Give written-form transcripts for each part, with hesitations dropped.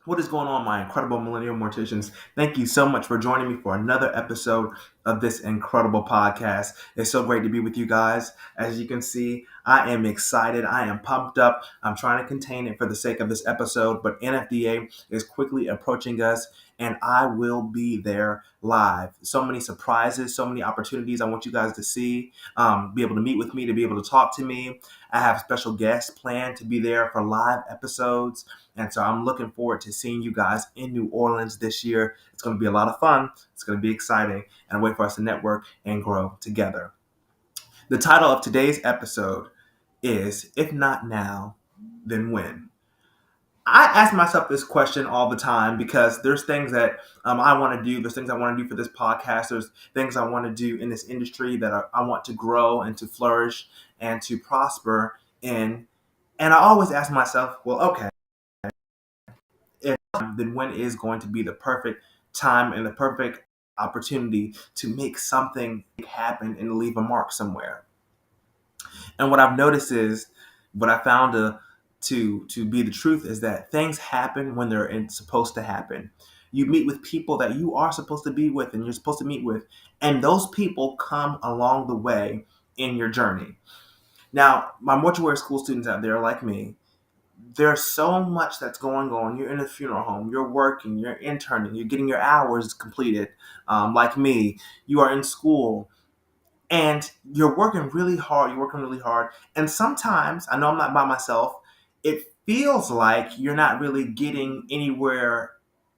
What is going on, my incredible Millennial Morticians? Thank you so much for joining me for another episode of this incredible podcast. It's so great to be with you guys. As you can see, I am excited. I am pumped up. I'm trying to contain it for the sake of this episode, but NFDA is quickly approaching us, and I will be there live. So many surprises, so many opportunities I want you guys to see, be able to meet with me, to be able to talk to me. I have special guests planned to be there for live episodes. And so I'm looking forward to seeing you guys in New Orleans this year. It's going to be a lot of fun. It's going to be exciting, and a way for us to network and grow together. The title of today's episode is If Not Now, Then When? I ask myself this question all the time because there's things that I want to do. There's things I want to do for this podcast. There's things I want to do in this industry that I want to grow and to flourish and to prosper in. And I always ask myself, well, okay, then when is going to be the perfect time and the perfect opportunity to make something happen and leave a mark somewhere? And what I've noticed is, what I found to be the truth is that things happen when they're supposed to happen. You meet with people that you are supposed to be with and you're supposed to meet with, and those people come along the way in your journey. Now, my mortuary school students out there like me, there's so much that's going on. You're in a funeral home, you're working, you're interning, you're getting your hours completed. Like me, you are in school and you're working really hard. And sometimes, I know I'm not by myself, it feels like you're not really getting anywhere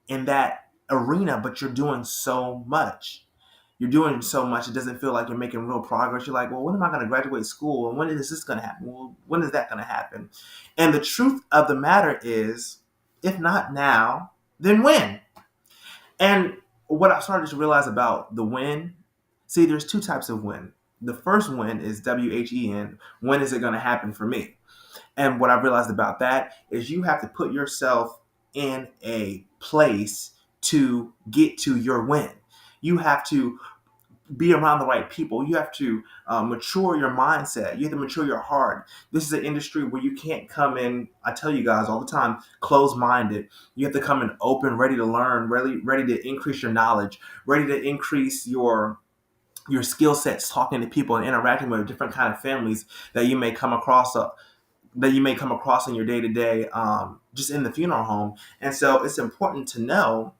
in that arena, but you're doing so much. You're doing so much, it doesn't feel like you're making real progress. You're like, well, when am I going to graduate school? And when is this going to happen? Well, when is that going to happen? And the truth of the matter is, if not now, then when? And what I started to realize about the when, see, there's two types of when. The first when is WHEN. When is it going to happen for me? And what I realized about that is you have to put yourself in a place to get to your win. You have to be around the right people. You have to mature your mindset. You have to mature your heart. This is an industry where you can't come in, I tell you guys all the time, closed-minded. You have to come in open, ready to learn, ready to increase your knowledge, ready to increase your skill sets, talking to people and interacting with different kind of families that you may come across in your day-to-day, just in the funeral home. And so it's important to know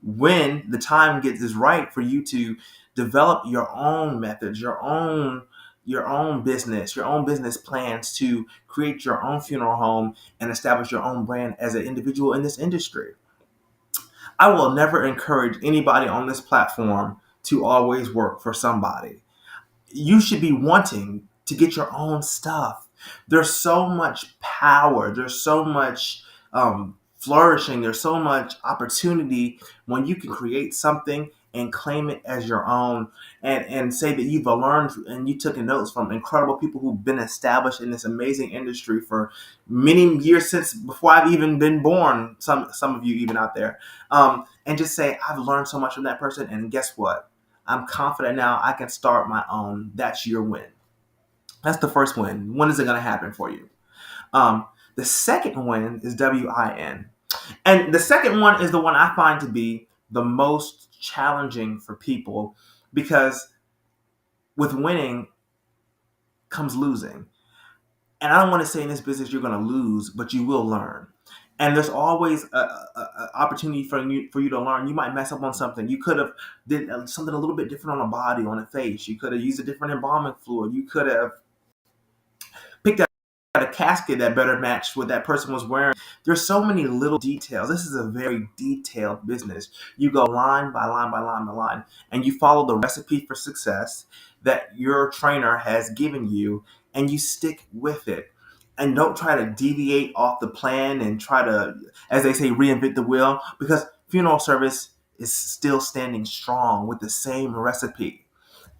when the time is right for you to develop your own methods, your own business plans to create your own funeral home and establish your own brand as an individual in this industry. I will never encourage anybody on this platform to always work for somebody. You should be wanting to get your own stuff. There's so much power. There's so much flourishing. There's so much opportunity when you can create something and claim it as your own, and say that you've learned and you took notes from incredible people who've been established in this amazing industry for many years, since before I've even been born, some of you even out there, and just say, I've learned so much from that person, and guess what? I'm confident now I can start my own. That's your win. That's the first win. When is it going to happen for you? The second win is WIN. And the second one is the one I find to be the most challenging for people, because with winning comes losing. And I don't want to say in this business you're going to lose, but you will learn. And there's always a opportunity for you to learn. You might mess up on something. You could have did something a little bit different on a body, on a face. You could have used a different embalming fluid. You could have picked out a casket that better matched what that person was wearing. There's so many little details. This is a very detailed business. You go line by line by line by line, and you follow the recipe for success that your trainer has given you, and you stick with it. And don't try to deviate off the plan and try to, as they say, reinvent the wheel, because funeral service is still standing strong with the same recipe.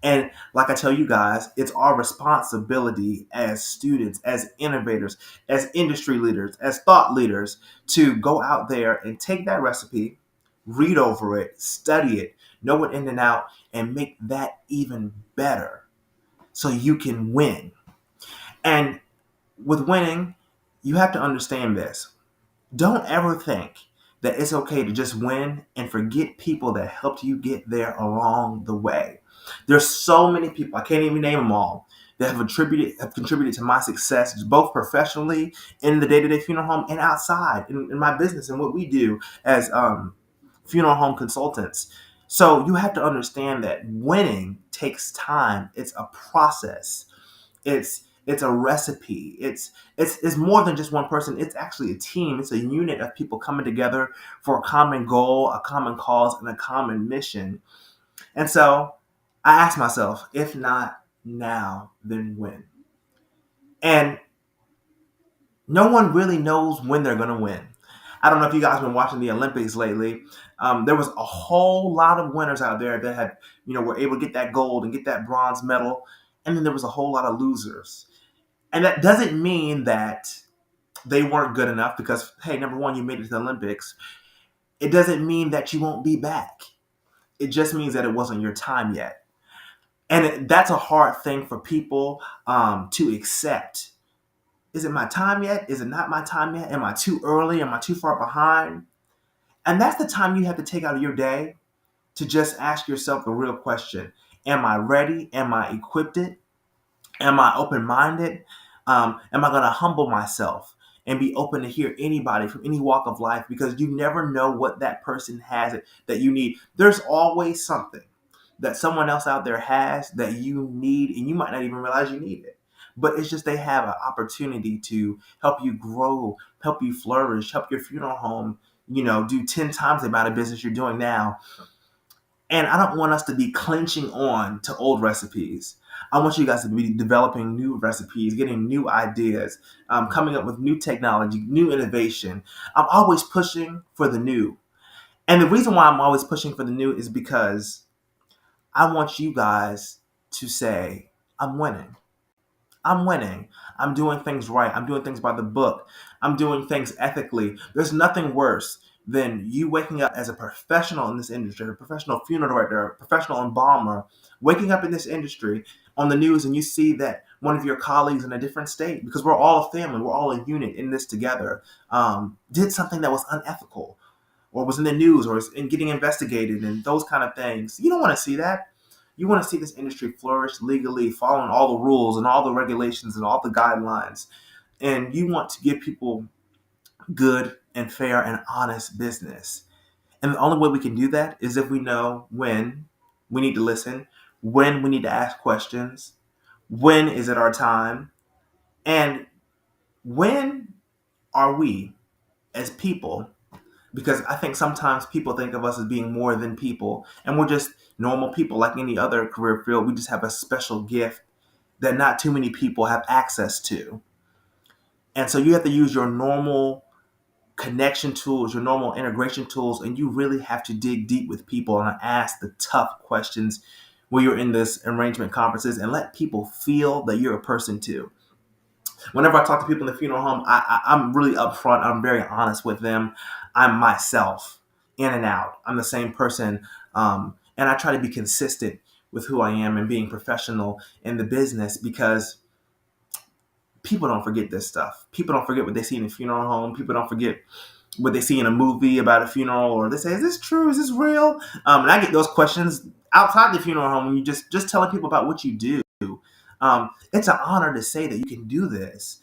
And like I tell you guys, it's our responsibility as students, as innovators, as industry leaders, as thought leaders to go out there and take that recipe, read over it, study it, know it in and out, and make that even better so you can win. And with winning, you have to understand this. Don't ever think that it's okay to just win and forget people that helped you get there along the way. There's so many people, I can't even name them all, that have contributed to my success, both professionally in the day-to-day funeral home and outside in my business and what we do as funeral home consultants. So you have to understand that winning takes time. It's a process. It's a recipe. It's more than just one person. It's actually a team. It's a unit of people coming together for a common goal, a common cause, and a common mission. And so I asked myself, if not now, then when? And no one really knows when they're going to win. I don't know if you guys have been watching the Olympics lately. There was a whole lot of winners out there that had, were able to get that gold and get that bronze medal. And then there was a whole lot of losers. And that doesn't mean that they weren't good enough because, hey, number one, you made it to the Olympics. It doesn't mean that you won't be back. It just means that it wasn't your time yet. And that's a hard thing for people to accept. Is it my time yet? Is it not my time yet? Am I too early? Am I too far behind? And that's the time you have to take out of your day to just ask yourself the real question. Am I ready? Am I equipped? Am I open-minded? Am I going to humble myself and be open to hear anybody from any walk of life? Because you never know what that person has that you need. There's always something that someone else out there has that you need, and you might not even realize you need it. But it's just they have an opportunity to help you grow, help you flourish, help your funeral home, do 10 times the amount of business you're doing now. And I don't want us to be clenching on to old recipes. I want you guys to be developing new recipes, getting new ideas, coming up with new technology, new innovation. I'm always pushing for the new. And the reason why I'm always pushing for the new is because I want you guys to say, I'm winning. I'm winning. I'm doing things right. I'm doing things by the book. I'm doing things ethically. There's nothing worse than you waking up as a professional in this industry, a professional funeral director, a professional embalmer, waking up in this industry on the news and you see that one of your colleagues in a different state, because we're all a family, we're all a unit in this together, did something that was unethical or was in the news or is getting investigated and those kind of things. You don't want to see that. You want to see this industry flourish legally, following all the rules and all the regulations and all the guidelines. And you want to give people good and fair and honest business. And the only way we can do that is if we know when we need to listen, when we need to ask questions, when is it our time, and when are we as people, because I think sometimes people think of us as being more than people, and we're just normal people like any other career field. We just have a special gift that not too many people have access to. And so you have to use your normal connection tools, your normal integration tools, and you really have to dig deep with people and ask the tough questions when you're in this arrangement conferences and let people feel that you're a person too. Whenever I talk to people in the funeral home, I'm really upfront. I'm very honest with them. I'm myself, in and out. I'm the same person. And I try to be consistent with who I am and being professional in the business because people don't forget this stuff. People don't forget what they see in the funeral home. People don't forget what they see in a movie about a funeral, or they say, is this true? Is this real? And I get those questions outside the funeral home when you just telling people about what you do. It's an honor to say that you can do this.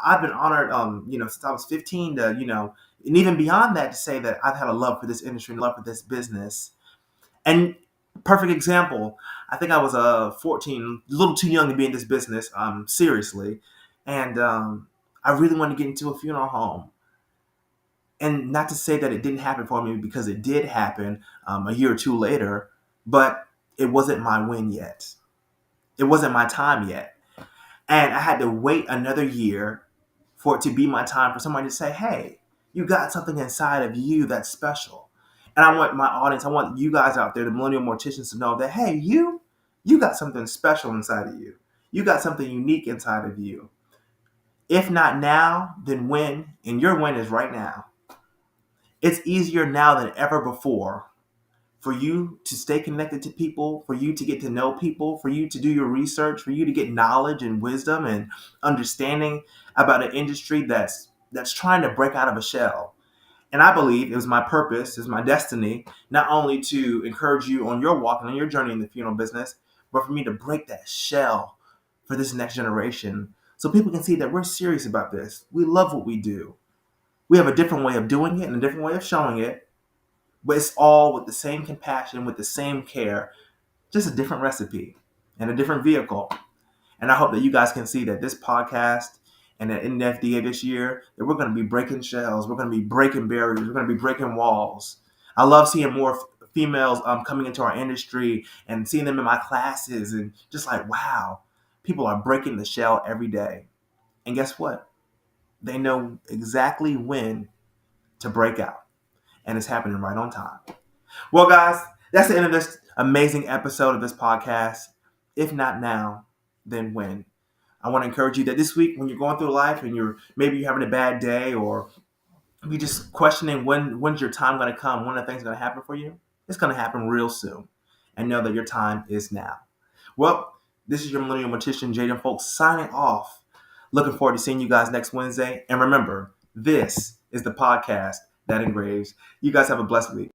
I've been honored, since I was 15 to, and even beyond that to say that I've had a love for this industry and love for this business. And perfect example, I think I was 14, a little too young to be in this business, seriously. And I really wanted to get into a funeral home. And not to say that it didn't happen for me, because it did happen a year or two later, but it wasn't my win yet. It wasn't my time yet. And I had to wait another year for it to be my time for somebody to say, hey, you got something inside of you that's special. And I want my audience, I want you guys out there, the Millennial Morticians, to know that, hey, you You got something special inside of you. You got something unique inside of you. If not now, then when? And your when is right now. It's easier now than ever before for you to stay connected to people, for you to get to know people, for you to do your research, for you to get knowledge and wisdom and understanding about an industry that's trying to break out of a shell. And I believe it was my purpose, it was my destiny, not only to encourage you on your walk and on your journey in the funeral business, but for me to break that shell for this next generation so people can see that we're serious about this. We love what we do. We have a different way of doing it and a different way of showing it, but it's all with the same compassion, with the same care, just a different recipe and a different vehicle. And I hope that you guys can see that this podcast and at NFDA this year, that we're going to be breaking shells, we're going to be breaking barriers, we're going to be breaking walls. I love seeing more females coming into our industry and seeing them in my classes and just like, wow, people are breaking the shell every day. And guess what? They know exactly when to break out. And it's happening right on time. Well, guys, that's the end of this amazing episode of this podcast. If not now, then when? I want to encourage you that this week, when you're going through life and you're having a bad day, or you're just questioning when's your time going to come, when are things going to happen for you, it's going to happen real soon. And know that your time is now. Well, this is your Millennial Mortician, Jaden Folks, signing off. Looking forward to seeing you guys next Wednesday. And remember, this is the podcast that engraves. You guys have a blessed week.